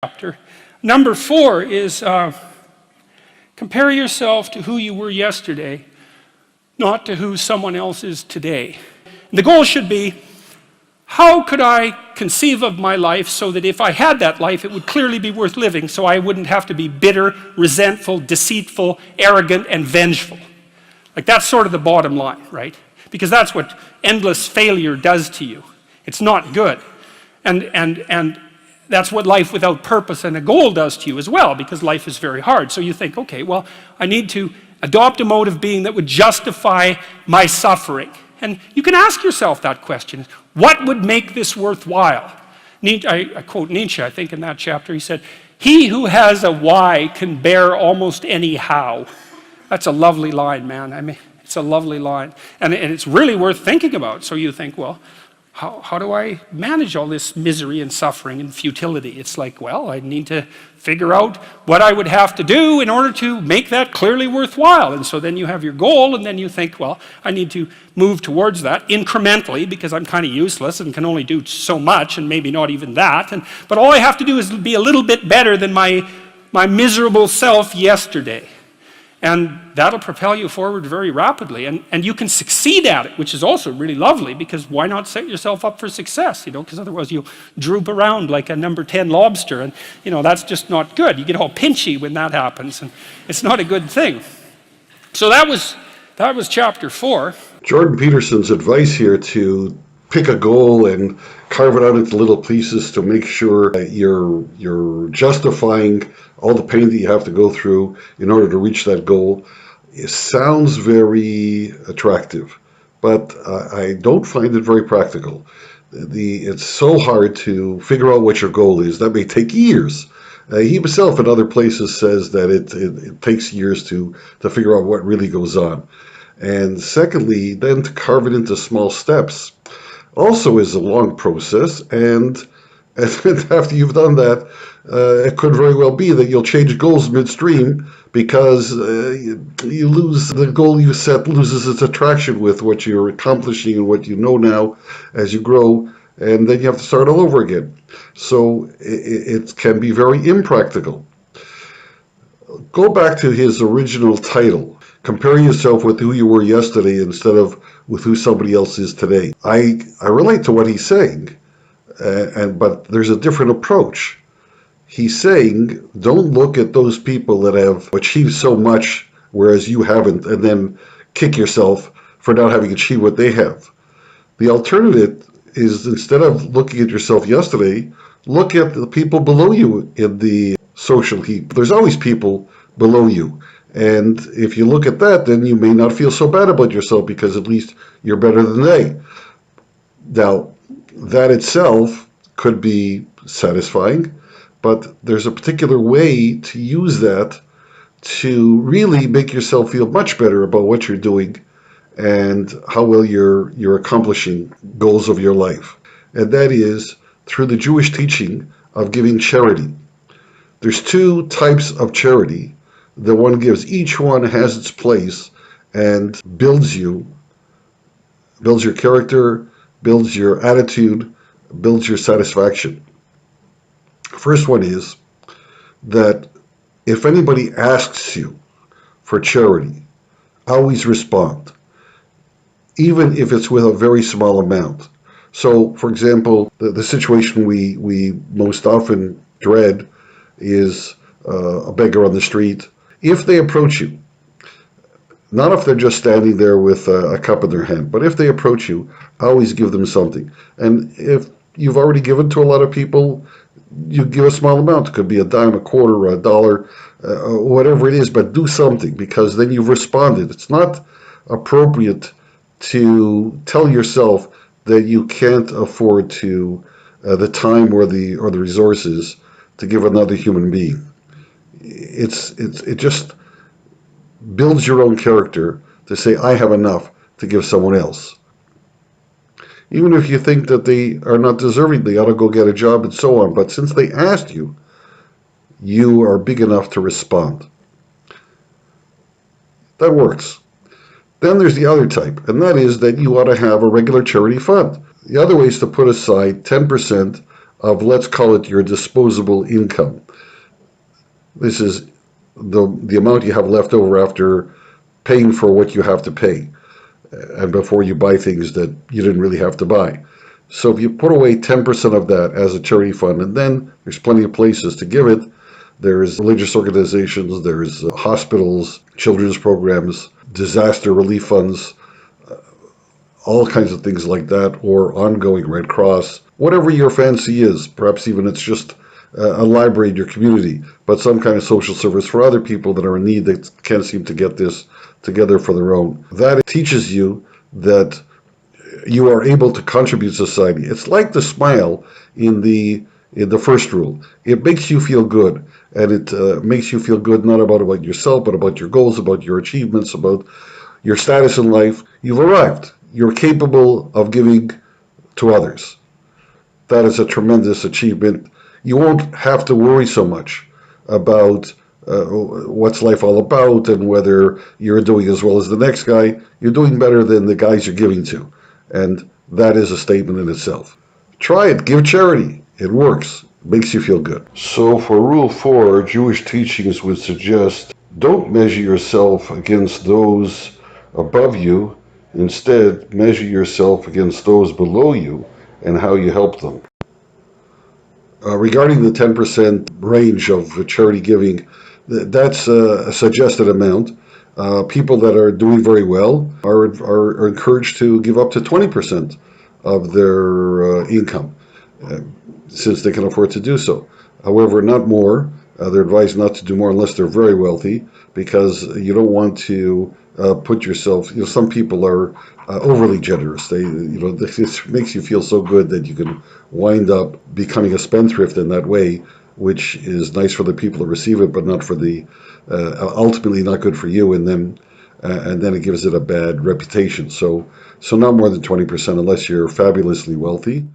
chapter. Number 4 is compare yourself to who you were yesterday, not to who someone else is today. And the goal should be, how could I conceive of my life so that if I had that life, it would clearly be worth living, so I wouldn't have to be bitter, resentful, deceitful, arrogant, and vengeful. Like, that's sort of the bottom line, right? Because that's what endless failure does to you. It's not good. And that's what life without purpose and a goal does to you as well, because life is very hard. So you think, okay, well, I need to adopt a mode of being that would justify my suffering. And you can ask yourself that question. What would make this worthwhile? I quote Nietzsche, I think, in that chapter. He said, "He who has a why can bear almost any how." That's a lovely line, man. I mean, it's a lovely line. And it's really worth thinking about. So you think, well, how do I manage all this misery and suffering and futility? It's like, well, I need to figure out what I would have to do in order to make that clearly worthwhile. And so then you have your goal, and then you think, well, I need to move towards that incrementally, because I'm kind of useless and can only do so much, and maybe not even that. But all I have to do is be a little bit better than my miserable self yesterday. And that'll propel you forward very rapidly. And you can succeed at it, which is also really lovely, because why not set yourself up for success, because otherwise you'll droop around like a number 10 lobster, and that's just not good. You get all pinchy when that happens, and it's not a good thing. So that was chapter 4. Jordan Peterson's advice here to pick a goal and carve it out into little pieces to make sure that you're justifying all the pain that you have to go through in order to reach that goal. It sounds very attractive, but I don't find it very practical. It's so hard to figure out what your goal is. That may take years. He himself in other places says that it takes years to figure out what really goes on. And secondly, then to carve it into small steps also is a long process, and after you've done that, it could very well be that you'll change goals midstream, because you lose the goal you set, loses its attraction with what you're accomplishing and what you know now as you grow, and then you have to start all over again. So it can be very impractical. Go back to his original title. Compare yourself with who you were yesterday instead of with who somebody else is today. I relate to what he's saying, but there's a different approach. He's saying, don't look at those people that have achieved so much, whereas you haven't, and then kick yourself for not having achieved what they have. The alternative is, instead of looking at yourself yesterday, look at the people below you in the social heap. There's always people below you. And if you look at that, then you may not feel so bad about yourself, because at least you're better than they. Now, that itself could be satisfying, but there's a particular way to use that to really make yourself feel much better about what you're doing and how well you're accomplishing goals of your life. And that is through the Jewish teaching of giving charity. There's 2 types of charity. The one gives, each one has its place and builds your character, builds your attitude, builds your satisfaction. First one is that if anybody asks you for charity, always respond, even if it's with a very small amount. So, for example, the situation we most often dread is a beggar on the street. If they approach you, not if they're just standing there with a cup in their hand, but if they approach you, always give them something. And if you've already given to a lot of people, you give a small amount. It could be a dime, a quarter, a dollar, whatever it is, but do something, because then you've responded. It's not appropriate to tell yourself that you can't afford to the time or the resources to give another human being. It just builds your own character to say, I have enough to give someone else. Even if you think that they are not deserving, they ought to go get a job and so on. But since they asked you, you are big enough to respond. That works. Then there's the other type, and that is that you ought to have a regular charity fund. The other way is to put aside 10% of, let's call it, your disposable income. This is the amount you have left over after paying for what you have to pay and before you buy things that you didn't really have to buy. So if you put away 10% of that as a charity fund, and then there's plenty of places to give it. There's religious organizations, there's hospitals, children's programs, disaster relief funds, all kinds of things like that, or ongoing Red Cross, whatever your fancy is. Perhaps even it's just a library in your community, but some kind of social service for other people that are in need that can't seem to get this together for their own. That teaches you that you are able to contribute to society. It's like the smile in the first rule. It makes you feel good, and it makes you feel good not about yourself, but about your goals, about your achievements, about your status in life. You've arrived. You're capable of giving to others. That is a tremendous achievement. You won't have to worry so much about what's life all about and whether you're doing as well as the next guy. You're doing better than the guys you're giving to. And that is a statement in itself. Try it. Give charity. It works. It makes you feel good. So for Rule 4, Jewish teachings would suggest don't measure yourself against those above you. Instead, measure yourself against those below you and how you help them. Regarding the 10% range of charity giving, that's a suggested amount. People that are doing very well are encouraged to give up to 20% of their income, since they can afford to do so. However, not more. They're advised not to do more unless they're very wealthy, because you don't want to put yourself. Some people are overly generous. This makes you feel so good that you can wind up becoming a spendthrift in that way, which is nice for the people that receive it, but not for the ultimately not good for you and them, and then it gives it a bad reputation. So not more than 20% unless you're fabulously wealthy.